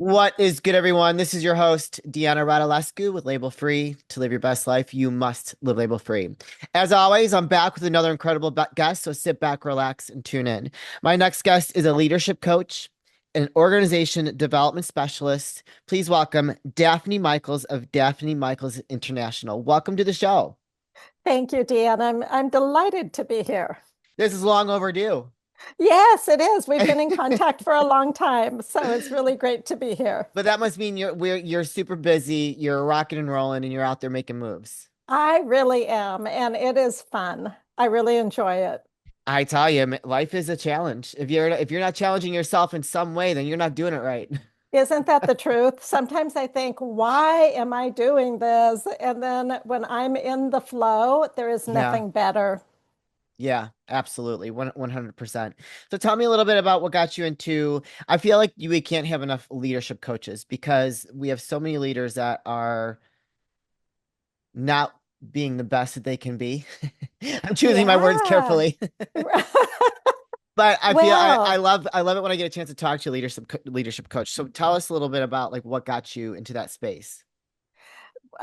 What is good, everyone? This is your host, Deanna Radulescu with Label Free. To live your best life, you must live label free. As always, I'm back with another incredible guest, so sit back, relax, and tune in. My next guest is a leadership coach, an organization development specialist. Please welcome Daphne Michaels of Daphne Michaels International. Welcome to the show. Thank you, Deanne. I'm delighted to be here. This is long overdue. Yes, it is. We've been in contact for a long time, so it's really great to be here. But that must mean you're super busy, you're rocking and rolling, and you're out there making moves. I really am, and it is fun. I really enjoy it. I tell you, life is a challenge. If you're not challenging yourself in some way, then you're not doing it right. Isn't that the truth? Sometimes I think, why am I doing this? And then when I'm in the flow, there is Yeah, nothing better. yeah, absolutely. 100%. So tell me a little bit about what got you into, I feel like we can't have enough leadership coaches because we have so many leaders that are not being the best that they can be. I'm choosing my words Yeah. carefully. But I feel I Well, love it when I get a chance to talk to a leadership coach. So tell us a little bit about like what got you into that space.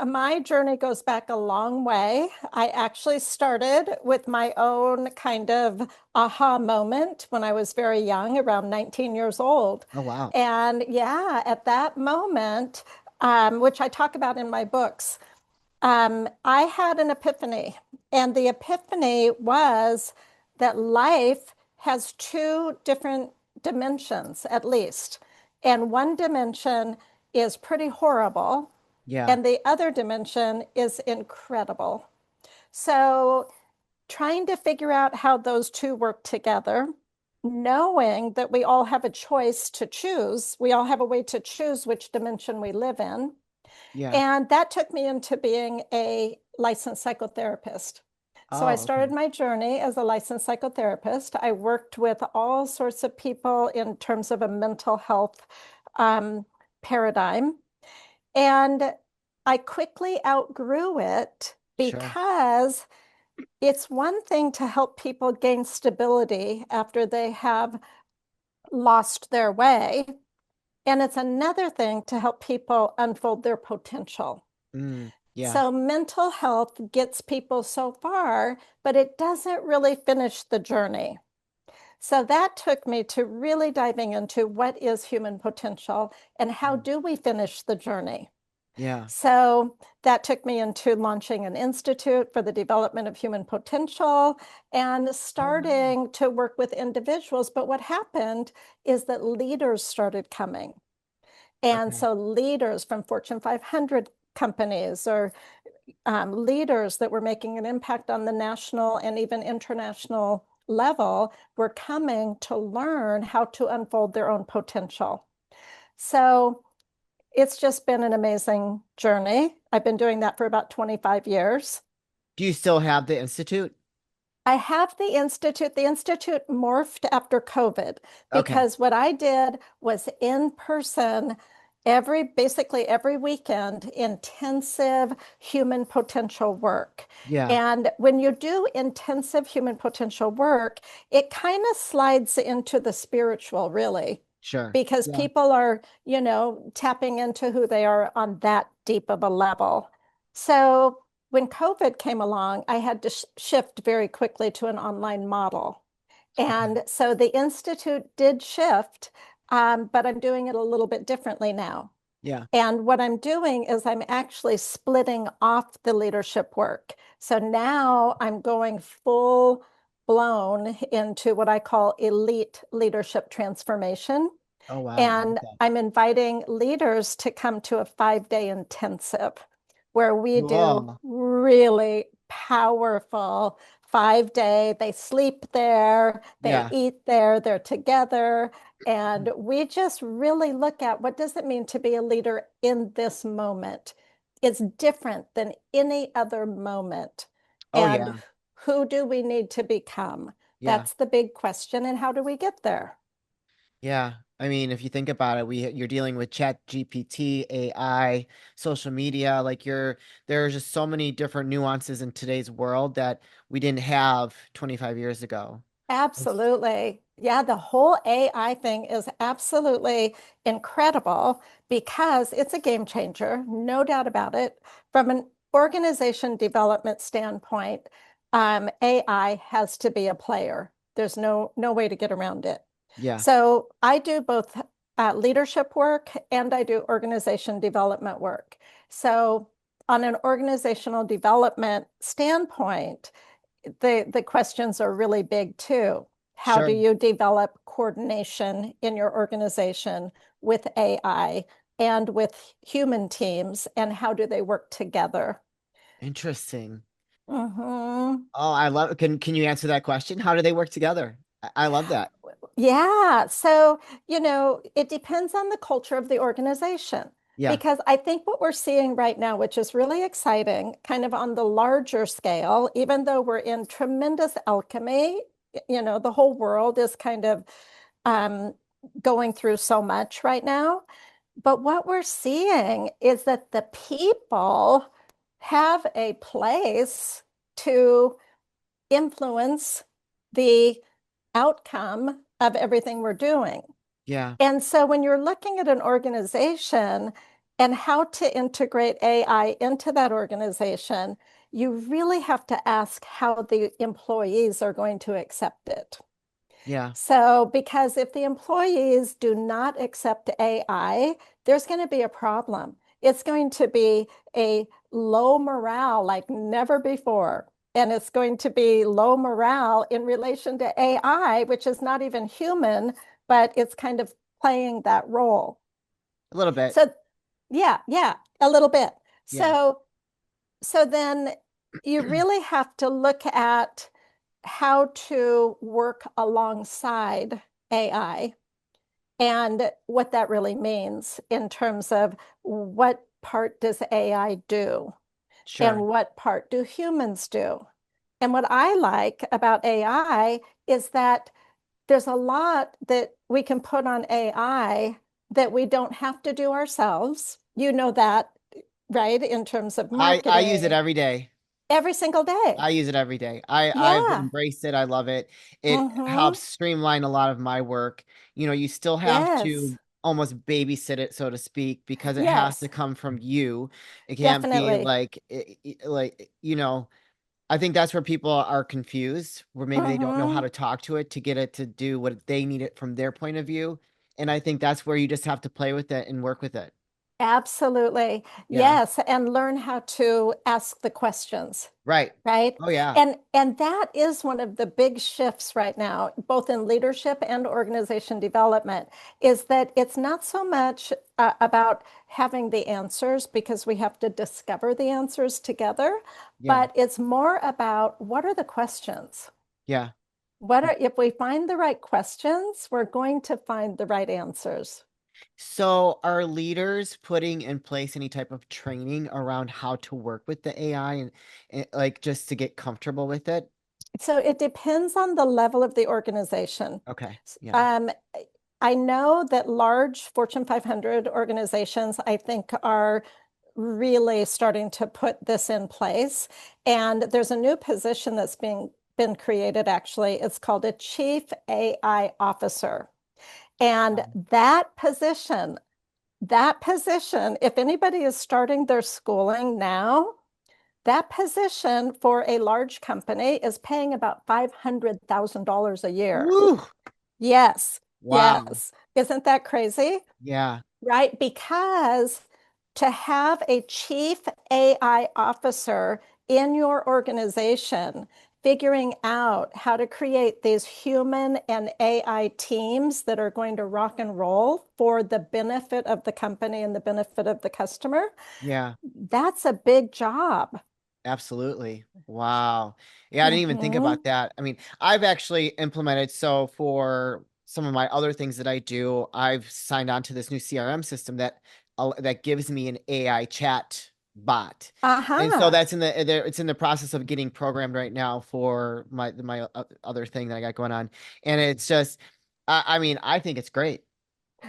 my journey goes back a long way. I actually started with my own kind of aha moment when I was very young, around 19 years old. Oh wow. And yeah, at that moment, which I talk about in my books, I had an epiphany. And the epiphany was that life has two different dimensions, at least. And one dimension is pretty horrible Yeah. and the other dimension is incredible. So, trying to figure out how those two work together, knowing that we all have a choice to choose, we all have a way to choose which dimension we live in. Yeah. And that took me into being a licensed psychotherapist. So I Oh, started okay. my journey as a licensed psychotherapist. I worked with all sorts of people in terms of a mental health um, paradigm. And I quickly outgrew it Sure. because it's one thing to help people gain stability after they have lost their way. And it's another thing to help people unfold their potential. Yeah. So mental health gets people so far, but it doesn't really finish the journey. So that took me to really diving into what is human potential and how Mm. do we finish the journey? Yeah. So that took me into launching an institute for the development of human potential and Oh, wow. starting to work with individuals. But what happened is that leaders started coming. And Okay. so leaders from Fortune 500 companies or leaders that were making an impact on the national and even international level were coming to learn how to unfold their own potential. So it's just been an amazing journey. I've been doing that for about 25 years. Do you still have the institute? I have the institute. The institute morphed after COVID Okay. because what I did was in person basically every weekend, intensive human potential work. Yeah. And when you do intensive human potential work, it kind of slides into the spiritual, really, Sure. because Yeah. people are, tapping into who they are on that deep of a level. So when COVID came along, I had to shift very quickly to an online model. Okay. And so the Institute did shift, but I'm doing it a little bit differently now. Yeah. And what I'm doing is I'm actually splitting off the leadership work. So now I'm going full blown into what I call elite leadership transformation. Oh, wow. And Okay. I'm inviting leaders to come to a 5-day intensive where we do Cool. really powerful 5-day. They sleep there, they Yeah. eat there, they're together. And we just really look at what does it mean to be a leader in this moment? It's different than any other moment. Oh, And yeah. who do we need to become? Yeah. That's the big question. And how do we get there? Yeah. I mean, if you think about it, you're dealing with Chat GPT, AI, social media, like there's just so many different nuances in today's world that we didn't have 25 years ago. Absolutely. Yeah, the whole AI thing is absolutely incredible because it's a game changer, no doubt about it. From an organization development standpoint, AI has to be a player. There's no way to get around it. Yeah, So I do both leadership work and I do organization development work. So on an organizational development standpoint, the questions are really big too. How do sure. you develop coordination in your organization with AI and with human teams, and how do they work together? Interesting. Hmm. Oh, I love can you answer that question? How do they work together? I love that. Yeah. So, it depends on the culture of the organization. Yeah, Because I think what we're seeing right now, which is really exciting, kind of on the larger scale, even though we're in tremendous alchemy, the whole world is kind of um, going through so much right now. But what we're seeing is that the people have a place to influence the outcome of everything we're doing. yeah, And so when you're looking at an organization and how to integrate AI into that organization, you really have to ask how the employees are going to accept it. yeah, So, because if the employees do not accept AI, there's going to be a problem. It's going to be a low morale like never before. And it's going to be low morale in relation to AI, which is not even human, but it's kind of playing that role. a little bit. So, yeah, a little bit. Yeah, So then you really have to look at how to work alongside AI and what that really means in terms of what part does AI do and sure. what part do humans do. And what I like about AI is that there's a lot that we can put on AI that we don't have to do ourselves. You know that, right? In terms of I use it marketing every day. every single day. I use it every day. I've Yeah. embraced it. I love it. It Mm-hmm. helps streamline a lot of my work. You still have Yes. to almost babysit it, so to speak, because it has to Yes, come from you. It can't be definitely. like I think that's where people are confused, where maybe they don't know how Mm-hmm. to talk to it to get it to do what they need it from their point of view. And I think that's where you just have to play with it and work with it. Absolutely. Yeah. Yes, and learn how to ask the questions, Right. right? Oh yeah. And that is one of the big shifts right now, both in leadership and organization development, is that it's not so much about having the answers because we have to discover the answers together, Yeah. but it's more about what are the questions? Yeah. If we find the right questions, we're going to find the right answers. So, are leaders putting in place any type of training around how to work with the AI and like just to get comfortable with it? So it depends on the level of the organization. Okay. Yeah. Um, I know that large Fortune 500 organizations, I think, are really starting to put this in place. And there's a new position that's being been created, actually. It's called a Chief AI Officer. And that position, if anybody is starting their schooling now, that position for a large company is paying about $500,000 a year. Woo! Yes, Wow. yes. Isn't that crazy? Yeah. Right? Because to have a chief AI officer in your organization, figuring out how to create these human and AI teams that are going to rock and roll for the benefit of the company and the benefit of the customer, Yeah. that's a big job. Absolutely. Wow. Yeah, I didn't even think Hmm. about that. I mean, I've actually implemented so for some of my other things that I do, I've signed on to this new CRM system that gives me an AI chat bot. And so Uh-huh. that's it's in the process of getting programmed right now for my other thing that I got going on. And it's just I mean, I think it's great.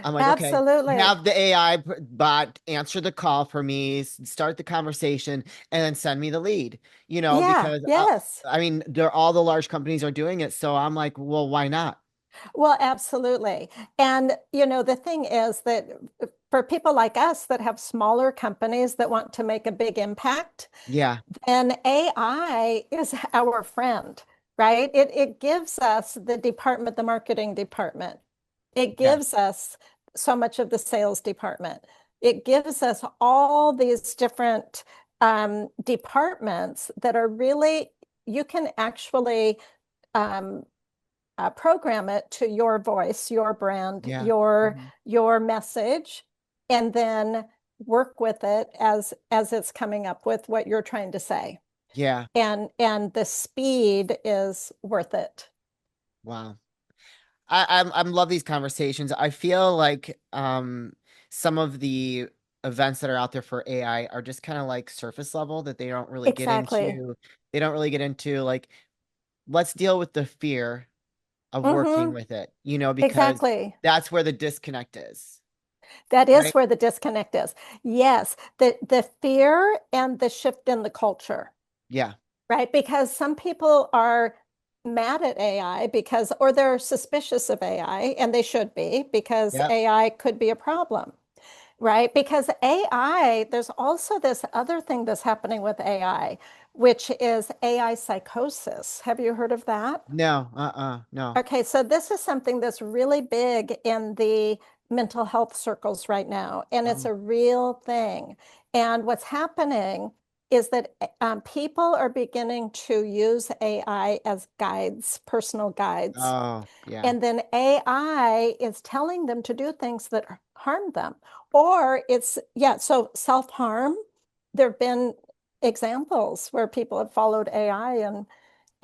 I'm like, okay, Absolutely. have the AI bot answer the call for me, start the conversation, and then send me the lead, Yeah, because yes. I mean, all the large companies are doing it. So I'm like, well, why not? Well, absolutely. And, the thing is that for people like us that have smaller companies that want to make a big impact, Yeah, then AI is our friend, right? It gives us the marketing department. It yeah, gives us so much of the sales department. It gives us all these different departments that are really, you can actually um, program it to your voice, your brand, yeah, your mhm, your message, and then work with it as it's coming up with what you're trying to say. yeah. And the speed is worth it. Wow. I'm love these conversations. I feel like some of the events that are out there for AI are just kind of like surface level that they don't really get Exactly. into. They don't really get into like, let's deal with the fear of working Hmm. with it, because Exactly. that's where the disconnect is, That is right? where the disconnect is. Yes, the fear and the shift in the culture, Yeah. right? Because some people are mad at AI or they're suspicious of AI, and they should be because Yep. AI could be a problem, right? Because AI, there's also this other thing that's happening with AI, which is AI psychosis. Have you heard of that? No, no. Okay, so this is something that's really big in the mental health circles right now, and it's Oh, a real thing. And what's happening is that people are beginning to use AI as guides, personal guides. oh, yeah. And then AI is telling them to do things that harm them. Or yeah, so self-harm. There have been examples where people have followed AI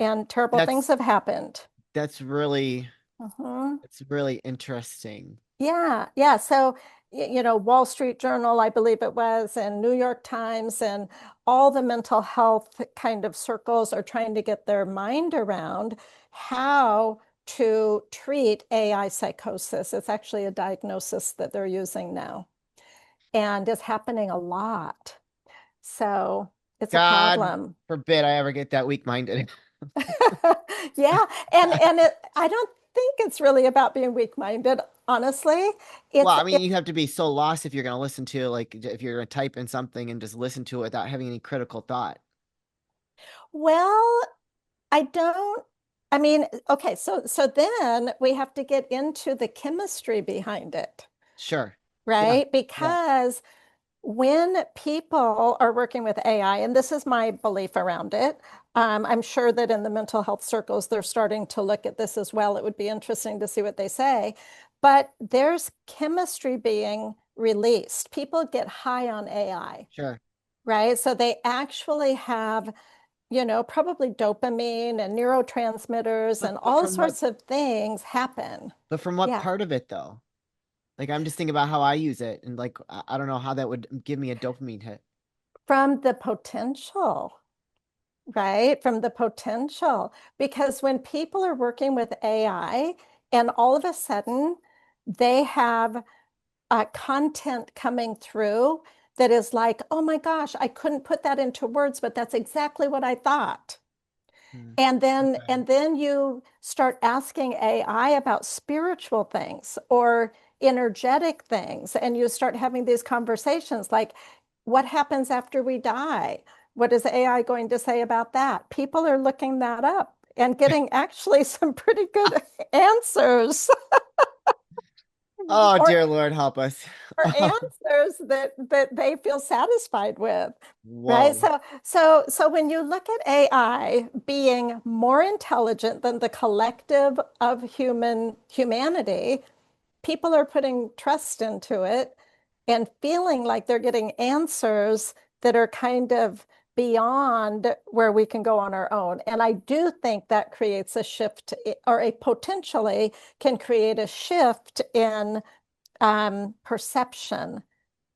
and terrible things That's have happened. that's really Mhm. that's really interesting. Yeah, yeah. So, Wall Street Journal, I believe it was, and New York Times, and all the mental health kind of circles are trying to get their mind around how to treat AI psychosis. It's actually a diagnosis that they're using now, and it's happening a lot. So it's a God problem. forbid I ever get that weak-minded. Yeah, and I don't think it's really about being weak-minded, honestly. Well, It's I mean, you have to be so lost if you're going to listen to, like, if you're going to type in something and just listen to it without having any critical thought. Well, I don't, I mean, okay, so then we have to get into the chemistry behind it, Sure. Yeah. right? Yeah. Because when people are working with AI, and this is my belief around it, I'm sure that in the mental health circles, they're starting to look at this as well. It would be interesting to see what they say. But there's chemistry being released. People get high on AI, Sure. right? So they actually have probably dopamine and neurotransmitters But and but all from what sorts of things happen. but from what Yeah. part of it though? Like I'm just thinking about how I use it and like I don't know how that would give me a dopamine hit. From the potential, right? From the potential. Because when people are working with AI and all of a sudden they have content coming through that is like, oh my gosh, I couldn't put that into words, but that's exactly what I thought. Hmm. And then Okay. and then you start asking AI about spiritual things or energetic things, and you start having these conversations like, what happens after we die? What is AI going to say about that? People are looking that up and getting actually some pretty good answers Oh or dear Lord, help us. or answers that they feel satisfied with. Right. Whoa. So when you look at AI being more intelligent than the collective of humanity, people are putting trust into it and feeling like they're getting answers that are kind of beyond where we can go on our own. And I do think that creates a shift or a potentially can create a shift in perception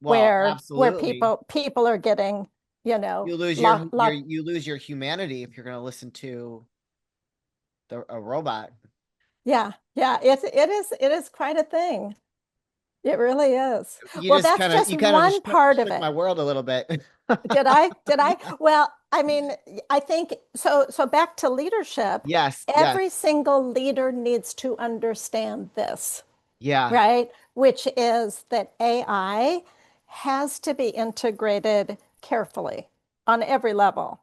Well, where absolutely. people are getting, You lose lock. you lose your humanity if you're going to listen to a robot. Yeah, yeah, it is quite a thing. It really is. You Well, just that's kind of just you kind of one just part of shook my it. world a little bit. Did I? Did I? Well, I mean, I think so. So back to leadership, Yes, yes. every single leader needs to understand this, Yeah. right? Which is that AI has to be integrated carefully on every level.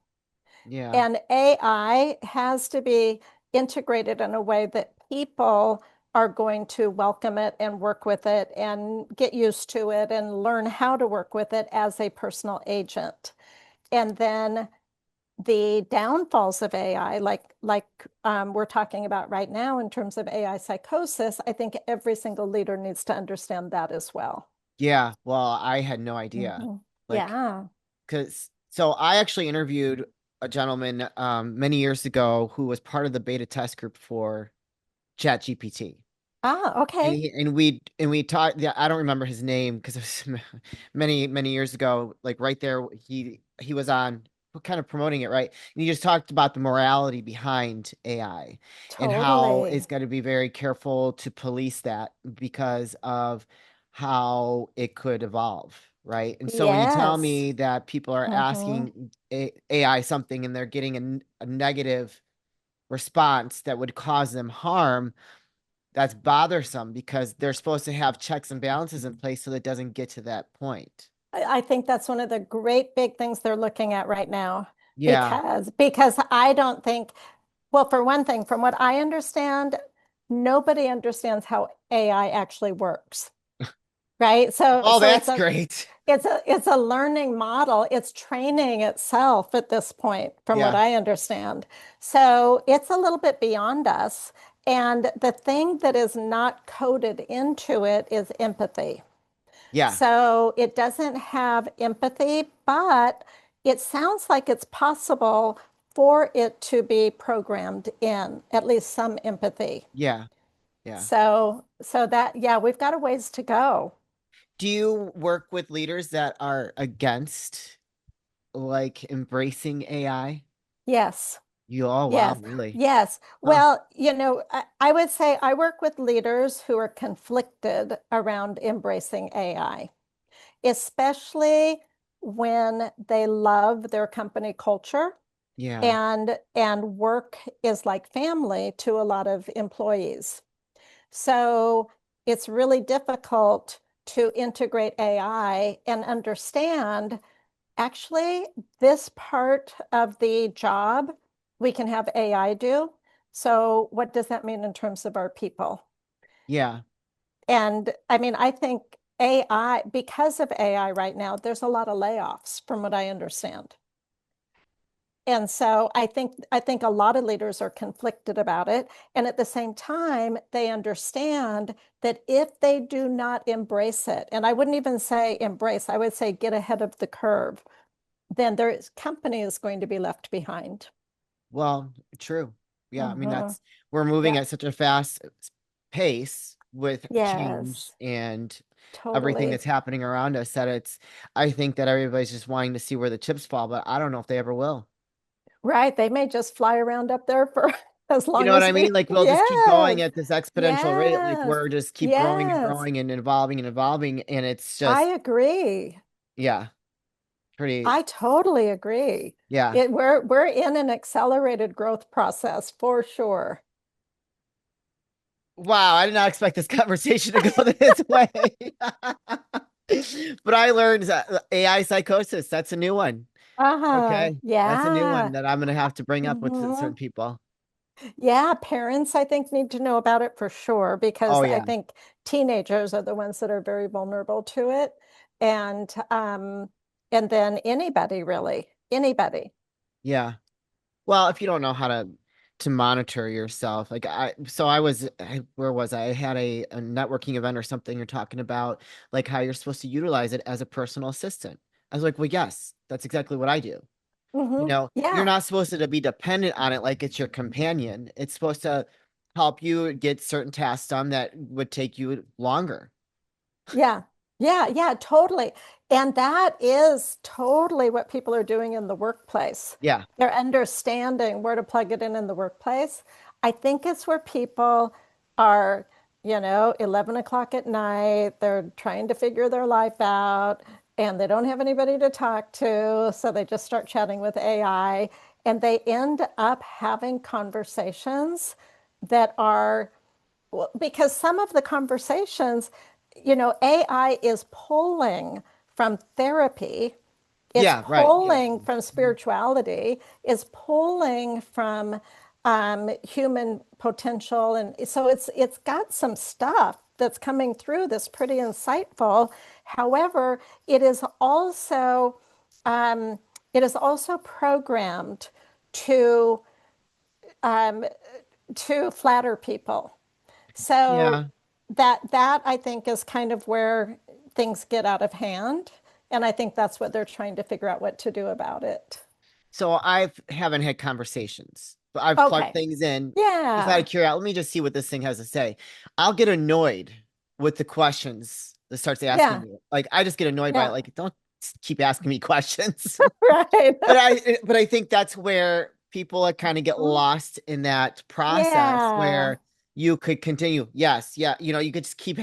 Yeah. And AI has to be integrated in a way that people are going to welcome it and work with it and get used to it and learn how to work with it as a personal agent. And then the downfalls of AI, like we're talking about right now in terms of AI psychosis, I think every single leader needs to understand that as well. Yeah. Well, I had no idea. Mhm. Like, Yeah. because so I actually interviewed a gentleman many years ago who was part of the beta test group for ChatGPT. Ah, And okay. we talked. Yeah, I don't remember his name because it was many years ago. Like right there, he was on kind of promoting it, right? And he just talked about the morality behind AI and how it's Totally. got to be very careful to police that because of how it could evolve, right? And so when you tell Yes. me that people are Hmm. asking AI something and they're getting a negative response that would cause them harm, that's bothersome because they're supposed to have checks and balances in place so that it doesn't get to that point. I think that's one of the great big things they're looking at right now Yeah, because I don't think, well, for one thing, from what I understand, nobody understands how AI actually works, right? So oh, so that's great. it's a learning model. It's training itself at this point, from what Yeah, I understand. So it's a little bit beyond us. And the thing that is not coded into it is empathy. yeah, So it doesn't have empathy, but it sounds like it's possible for it to be programmed in at least some empathy. yeah, yeah. So that, yeah, we've got a ways to go. Do you work with leaders that are against like embracing AI? Yes. You, oh wow, Yes, really? yes. Huh. Well, I would say I work with leaders who are conflicted around embracing AI, especially when they love their company culture Yeah, and work is like family to a lot of employees. So it's really difficult to integrate AI and understand actually this part of the job we can have AI do. So what does that mean in terms of our people? yeah. And I mean, I think AI, because of AI right now, there's a lot of layoffs from what I understand. And so I think a lot of leaders are conflicted about it. And at the same time, they understand that if they do not embrace it, and I wouldn't even say embrace, I would say get ahead of the curve, then their company is going to be left behind. Well, true. Yeah, I mean Hmm. that's we're moving Yeah. at such a fast pace with change Yes, and everything totally. that's happening around us that it's I think that everybody's just wanting to see where the chips fall, but I don't know if they ever will. Right. They may just fly around up there for as You know long what as I mean? we, Like we'll just keep going yes, at this exponential rate. Like yes, we're just keep growing and yes. growing and evolving. And it's I just, agree. yeah, pretty, I totally agree. yeah. We're in an accelerated growth process for sure. Wow, I did not expect this conversation to go this way. But I learned AI psychosis. That's a new one. Uh-huh. Okay. That's a new one Yeah. that I'm gonna have to bring up with Hmm. certain people. Yeah, parents, I think, need to know about it for sure because Oh I yeah. think teenagers are the ones that are very vulnerable to it. And then anybody really, anybody. Yeah. Well, if you don't know how to monitor yourself, like where was I? I had a networking event or something. You're talking about like how you're supposed to utilize it as a personal assistant. I was like, well, yes, that's exactly what I do. You Hmm. know, you're Yeah. not supposed to be dependent on it like it's your companion. It's supposed to help you get certain tasks done that would take you longer. Yeah. Yeah. Yeah. Totally. And that is totally what people are doing in the workplace. Yeah. They're understanding where to plug it in the workplace. I think it's where people are. 11 o'clock at night, they're trying to figure their life out and they don't have anybody to talk to. So they just start chatting with AI and they end up having conversations that are, well, because some of the conversations, AI is pulling from therapy, it's Yeah, right. Yeah. pulling from spirituality, is pulling from human potential, and so it's got some stuff that's coming through that's pretty insightful. However, it is also um, it is also programmed to um, to flatter people. So Yeah. that I think is kind of where things get out of hand. And I think that's what they're trying to figure out what to do about it. So I haven't had conversations, but I've plugged Okay. things in just out Yeah. of curiosity. Let me just see what this thing has to say. I'll get annoyed with the questions that starts asking Yeah. me. Like I just get annoyed by it. Yeah. Like, don't keep asking me questions. Right. But I think that's where people kind of get lost in that process Yeah. where you could continue. Yes, yeah, you could just keep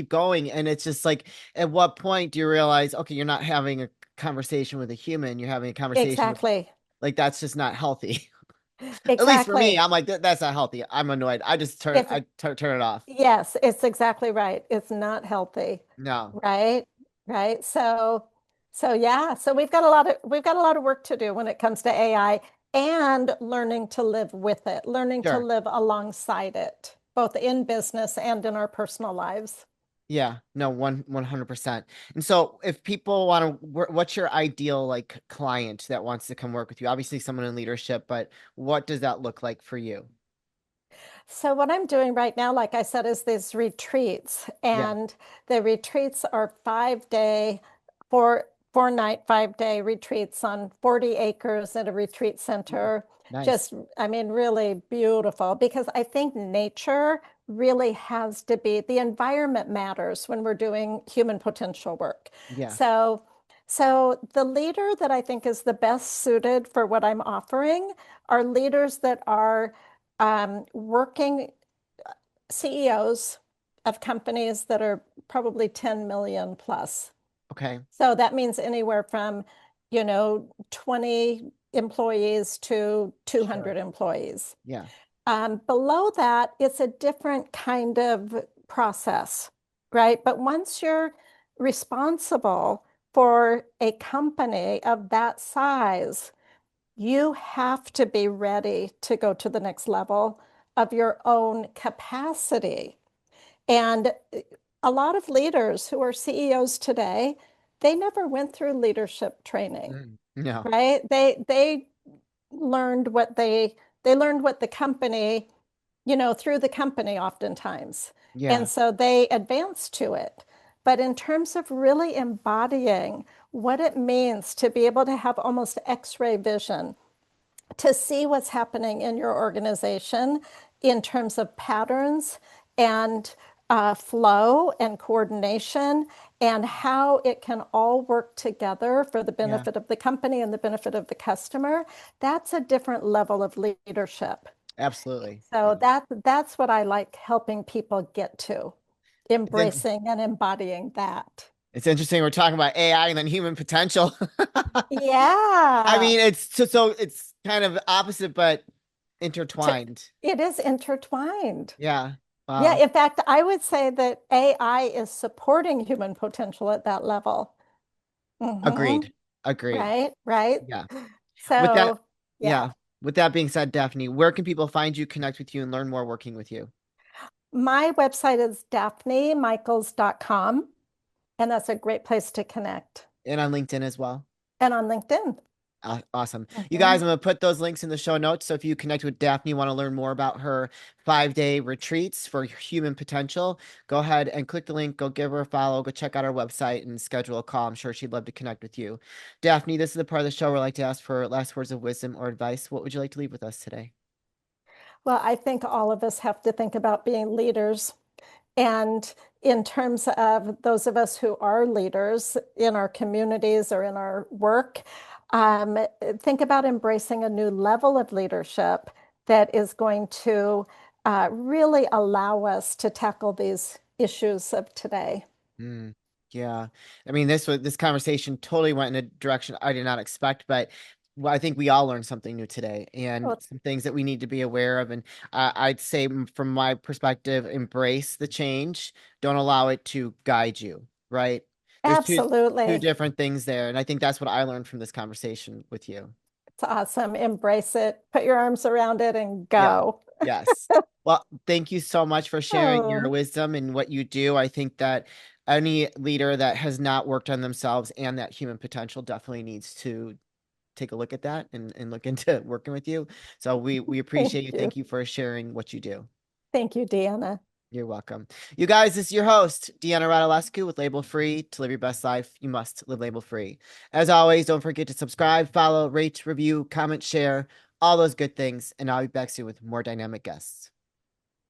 going. And it's just like, at what point do you realize, okay, you're not having a conversation with a human, you're having a conversation with, Exactly. like, that's just not healthy. At least for me, Exactly. I'm like, that's not healthy. I'm annoyed. I just It's turn it off. Yes, it's exactly right. It's not healthy. No, Right? Right. So yeah, so we've got a lot of work to do when it comes to AI and learning to live with it, learning to sure. live alongside it, both in business and in our personal lives. Yeah, no, 100%. And so if people want to what's your ideal like client that wants to come work with you? Obviously someone in leadership, but what does that look like for you? So what I'm doing right now, like I said, is these retreats, Yeah. and the retreats are 5 day, four night, 5 day retreats on 40 acres at a retreat Ooh, center. nice. Just, I mean, really beautiful because I think nature really has to be, the environment matters when we're doing human potential work. Yeah. So, so the leader that I think is the best suited for what I'm offering are leaders that are working CEOs of companies that are probably 10 million plus. Okay. So that means anywhere from, 20 employees to Sure. 200 employees. Yeah. Below that, it's a different kind of process, right? But once you're responsible for a company of that size, you have to be ready to go to the next level of your own capacity. And a lot of leaders who are CEOs today, they never went through leadership training, No. right? They learned what they learned what the company, through the company oftentimes. And Yeah. so they advanced to it. But in terms of really embodying what it means to be able to have almost X-ray vision, to see what's happening in your organization in terms of patterns and flow and coordination and how it can all work together for the Yeah. benefit of the company and the benefit of the customer. That's a different level of leadership. Absolutely. So Yeah. that's what I like helping people get to, It's in, embracing and embodying that. it's interesting we're talking about AI and then human potential. I Yeah. mean, so it's kind of opposite but To, intertwined. it is intertwined. Yeah. Yeah, Wow. in fact, I would say that AI is supporting human potential at that level. Hmm. Agreed. Agreed. Right, right. Yeah. With that, So, yeah, yeah. With that being said, Daphne, where can people find you, connect with you, and learn more working with you? my website is daphnemichaels.com, and that's a great place to connect. And on LinkedIn as well. And on LinkedIn. Awesome. You guys, Hmm. I'm going to put those links in the show notes. So if you connect with Daphne, want to learn more about her 5 day retreats for human potential, go ahead and click the link, go give her a follow, go check out our website and schedule a call. I'm sure she'd love to connect with you. Daphne, this is the part of the show where I like to ask for last words of wisdom or advice. What would you like to leave with us today? Well, I think all of us have to think about being leaders. And in terms of those of us who are leaders in our communities or in our work, think about embracing a new level of leadership that is going to really allow us to tackle these issues of today. Mm, yeah. I mean, this conversation totally went in a direction I did not expect, but well, I think we all learned something new today and Well, some things that we need to be aware of. And I'd say, from my perspective, embrace the change. Don't allow it to guide you, right? There's two absolutely. different things there. And I think that's what I learned from this conversation with you. It's awesome. Embrace it, put your arms around it, and Yeah. go. Yes. Well, thank you so much for sharing your Oh, wisdom and what you do. I think that any leader that has not worked on themselves and that human potential definitely needs to take a look at that and look into working with you. So we thank appreciate you. you. Thank you for sharing what you do. Thank you, Deanna. You're welcome. You guys, this is your host, Deanna Radulescu with Label Free. To live your best life, you must live label free. As always, don't forget to subscribe, follow, rate, review, comment, share, all those good things. And I'll be back soon with more dynamic guests.